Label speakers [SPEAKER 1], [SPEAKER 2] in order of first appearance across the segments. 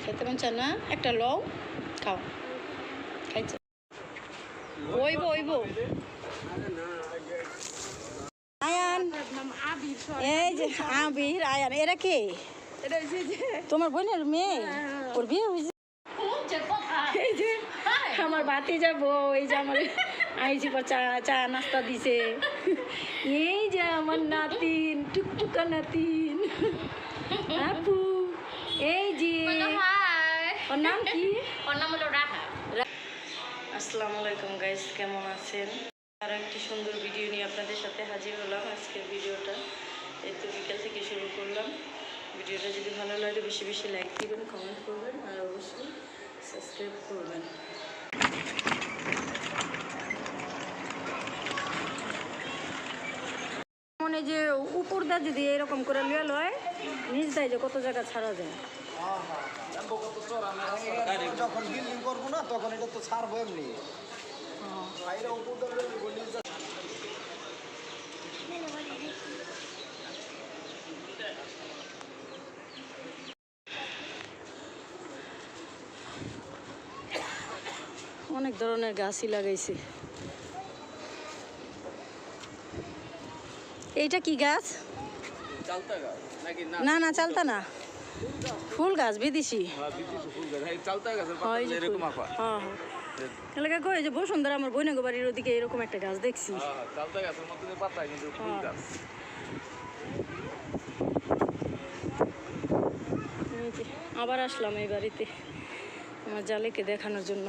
[SPEAKER 1] খেতে মন চায় না? একটা লও, খাও। খাইছো? ওইব ওইব। আয়ান, এই যে আবির, আয়ান, এরা কে? তোমার বোনের মেয়ে? ওর বিয়ে হয়েছে? এই যে আমার বাতি যাবো, এই যে আমার আইসি পর চা চা নাস্তা দিছে। এই যে আমার নাতিন, টুকটুকা নাতিন আপু। এই যে ওর নাম কি?
[SPEAKER 2] ওর নাম হলো রাহা।
[SPEAKER 1] আসসালামু আলাইকুম গাইস, কেমন আছেন? আরও একটি সুন্দর ভিডিও নিয়ে আপনাদের সাথে হাজির হলাম। আজকের ভিডিওটা এই তো বিকেল থেকে শুরু করলাম। ভিডিওটা যদি ভালো লাগে বেশি বেশি লাইক দিবেন, কমেন্ট করবেন আর অবশ্যই সাবস্ক্রাইব করবেন। মনে যে উপর দা যদি এরকম করে লিয়ে লয়, নিজ দেয় যে কত জায়গা ছাড়া যায়।
[SPEAKER 3] যখন বিল্ডিং করবো না তখন এটা তো ছাড়বো এমনি।
[SPEAKER 1] অনেক ধরনের গাছই লাগাইছে। এইটা কি গাছ? না না, চালতা না, ফুল গাছ, বিদেশি। এলাকা কই যে বসুন্ধরা আমার বৈনাগো বাড়ির ওদিকে এরকম একটা গাছ দেখছি। আবার আসলাম এই বাড়িতে আমার জালেকে দেখানোর জন্য।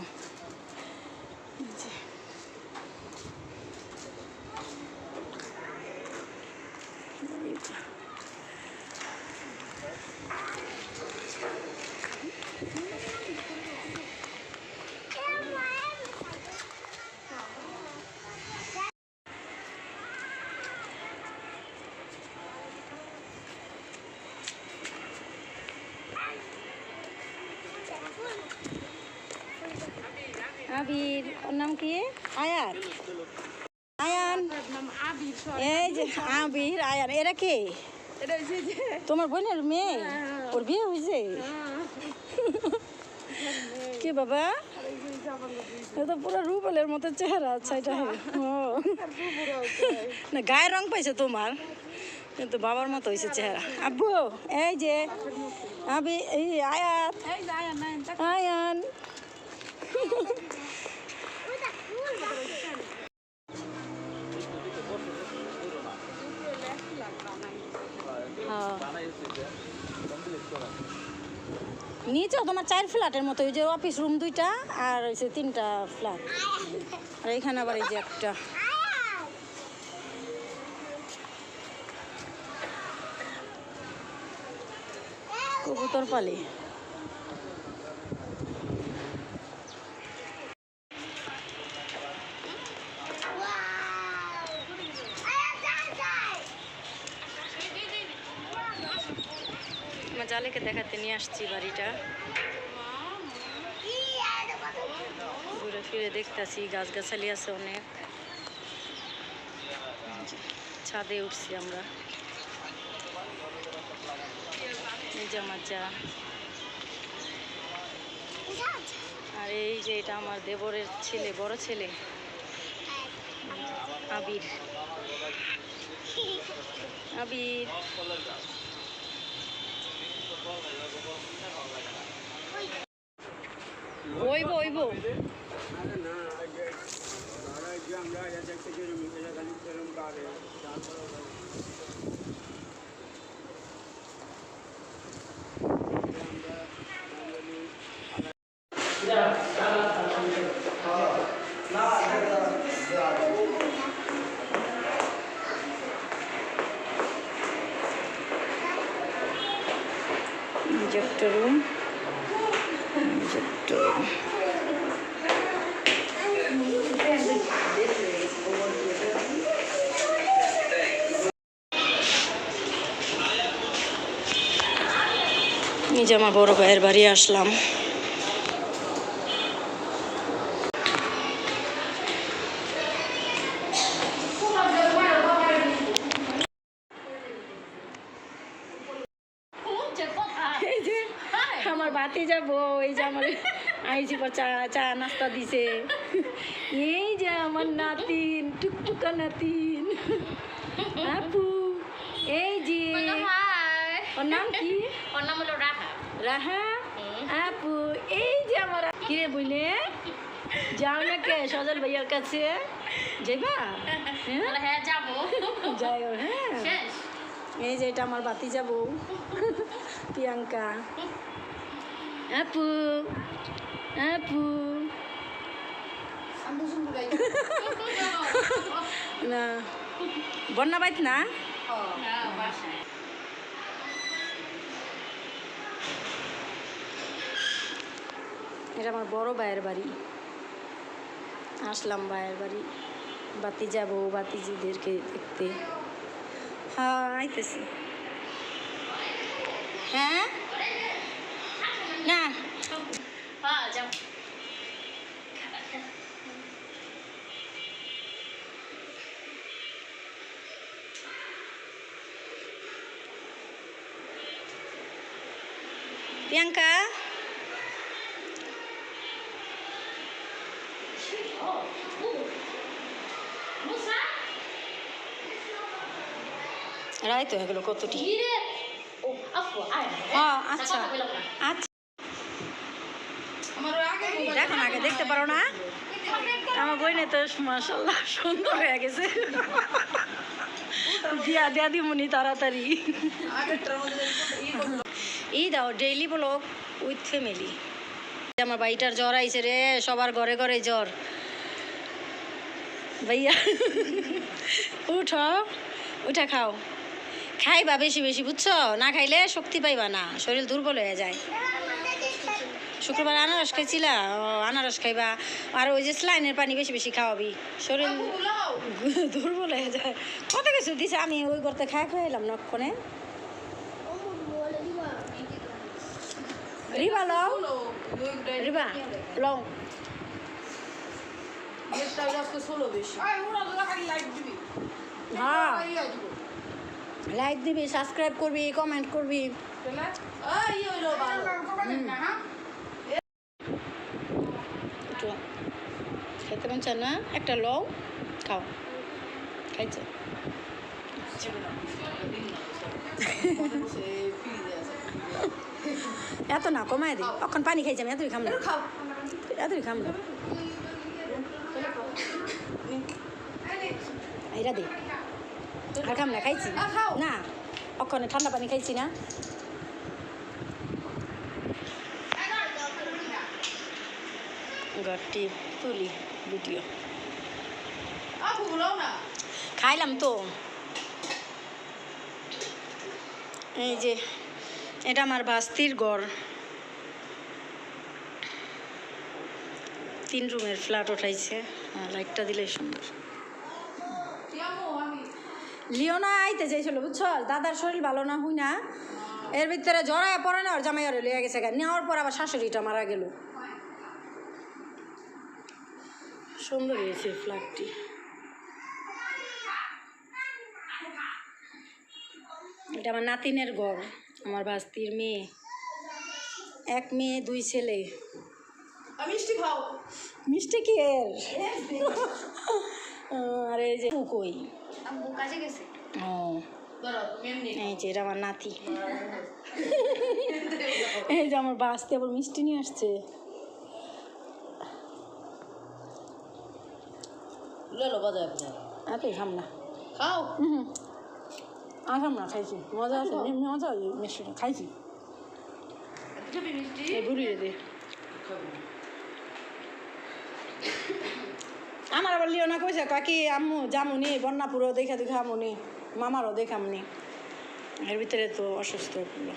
[SPEAKER 1] আবির, ওর নাম কি? আয়ান, আয়ান, এই যে আবির, আয়ান, এরা কে? তোমার বোনের মেয়ে? ওর বিয়ে হয়েছে? কে বাবা? এটা পুরো রুবেলের মতো চেহারা। আচ্ছা, এটা না, গায়ের রং পাইছে তোমার, কিন্তু বাবার মতো হয়েছে চেহারা। আব্বু, এই যে আবি, এই আয়াত, আয়ান। নিচে তোমার 4 ফ্ল্যাটের মতো, ওই যে অফিস রুম 2টা আর হয়েছে 3টা ফ্ল্যাট, আর এখানে আবার এই যে একটা। কবুতর পালি। আমার জালেকে দেখাতে নিয়ে আসছি বাড়িটা, ঘুরে ফিরে দেখতেছি। গাছগাছালি আছে অনেক। ছাদে উঠছি আমরা। এই যে আমার যা, আর এই যে এটা আমার দেবরের ছেলে, বড় ছেলে আবির। আবির ওইব ওইব। একটা রুম, এই যে আমার বড় ভাইয়ের বাড়ি আসলাম। আমার বাতি যাবো, এই যে আমার আইসি পর চা চা নাস্তা দিছে, এই যে আমার নাতিন টুকটুকা নাতিন আপু, এই যে ওর নাম কি?
[SPEAKER 2] ওর নাম হলো রাহা।
[SPEAKER 1] রাহা আপু, এই যে আমার কিরে বইলে যাও না কে সজল ভাইয়ার কাছে যাইবা?
[SPEAKER 2] হ্যাঁ যাবো।
[SPEAKER 1] যাইও হ্যাঁ।
[SPEAKER 2] শেষ।
[SPEAKER 1] এই যে এটা আমার বাতি যাবো প্রিয়াঙ্কা আপু আপু না বন্যা বাইত না
[SPEAKER 2] হ্যাঁ, বাসায়।
[SPEAKER 1] এটা আমার বড় ভাইয়ের বাড়ি, আসলাম ভাইয়ের বাড়ি, বাতি যাবো বাতিজিদেরকে দেখতে। হ্যাঁ আইতেছি। হ্যাঁ না
[SPEAKER 2] হ্যাঁ যাবো।
[SPEAKER 1] প্রিয়াঙ্কা রায় তো হয়ে গেল কতটি।
[SPEAKER 2] ও আপু আয়।
[SPEAKER 1] হ্যাঁ আচ্ছা আচ্ছা দেখো না আগে দেখতে পারো না, আমার বইনে তো মাশাআল্লাহ সুন্দর হয়ে গেছে, দিয়া দিয়া দিমুনি তাড়াতাড়ি। এই দাও ডেইলি ব্লগ উইথ ফ্যামিলি। আমার বাড়িটার জ্বর আইছে রে, সবার ঘরে ঘরে জ্বর। ভাইয়া উঠো, উঠা খাও, খাইবা বেশি বেশি বুঝছো, না খাইলে শক্তি পাইবা না, শরীর দুর্বল হয়ে যায়। শুক্রবার আনারস খাইছিলা, আনারস খাইবা, আর ওই যে স্লাইনের পানি বেশি বেশি খাওয়াবি, শরীর দুর্বল হয়ে যায়। কত কিছু দিছে, আমি ওই করতে খাইলাম নক্ষণে। রিবা লও, রিবা লও, হ্যাঁ লাইক দিবি, সাবস্ক্রাইব করবি, কমেন্ট করবি। একটু খেতে মন চায় না, একটা লও খাও, খাইছে এত না কমাই দিই, এখন পানি খাইছি আমি, এতই খাম না, এতই খাম না, এরা দে আর খাম না, খাইছি না, ওখানে ঠান্ডা পানি খাইছি না। ঘরটি তুলি ভিডিও খাইলাম তো। এই যে এটা আমার বাস্তির ঘর, 3 রুমের ফ্ল্যাট উঠাইছে, লাইটটা দিলে সুন্দর। লিওনা আইতে চাইছিল বুঝছো, দাদার শরীর ভালো না হুই না, এর ভিতরে জড়ায় পড়ে না, ওর জামাই ওরে লিয়ে গেছে, নেওয়ার পর আবার শাশুড়িটা মারা গেল। সুন্দর হয়েছে ফ্ল্যাটটি। এটা আমার নাতিনের ঘর, আমার বাস্তির মেয়ে, 1 মেয়ে 2 ছেলে। মিষ্টি খাও, মিষ্টি কি এর? আর এই যে কই
[SPEAKER 2] কাজে গেছে।
[SPEAKER 1] ও এই যে এটা আমার নাতি, এই যে আমার বাস্তি আবার মিষ্টি নিয়ে আসছে। এতই খাম না, খাও। আসাম না, খাইছি, মজা আছে, মজা মিষ্টি খাইছি। বুড়ি দে আমার আবার লিওনা কইছে কাকি আম্মু জামুনি বন্যাপুরও দেখা দেখা আমুনি, মামারও দেখামনি, এর ভিতরে তো অসুস্থ হয়ে পড়লো।